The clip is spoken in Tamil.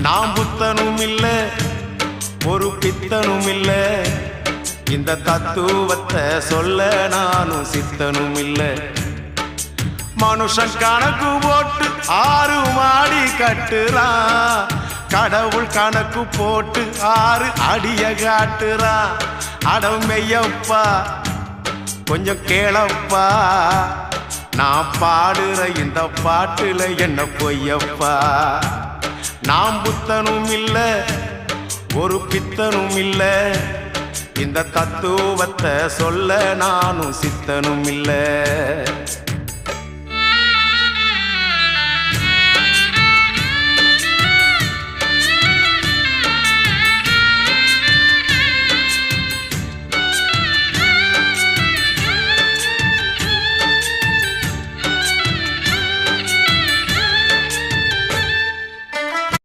நாம் புத்தனும் இல்ல ஒரு பித்தனும் இல்ல இந்த தத்துவத்தை சொல்ல நானும் சித்தனும் இல்ல மனுஷன் கணக்கு போட்டு 6 மாடி கட்டுறான் கடவுள் கணக்கு போட்டு 6 அடிய காட்டுறான் அடமையப்பா கொஞ்சம் கேளப்பா நான் பாடுற இந்த பாட்டுல என்ன பொய்யப்பா நாம் புத்தனும் இல்ல ஒரு பித்தனும் இல்ல இந்த தத்துவத்தை சொல்ல நானும் சித்தனும் இல்ல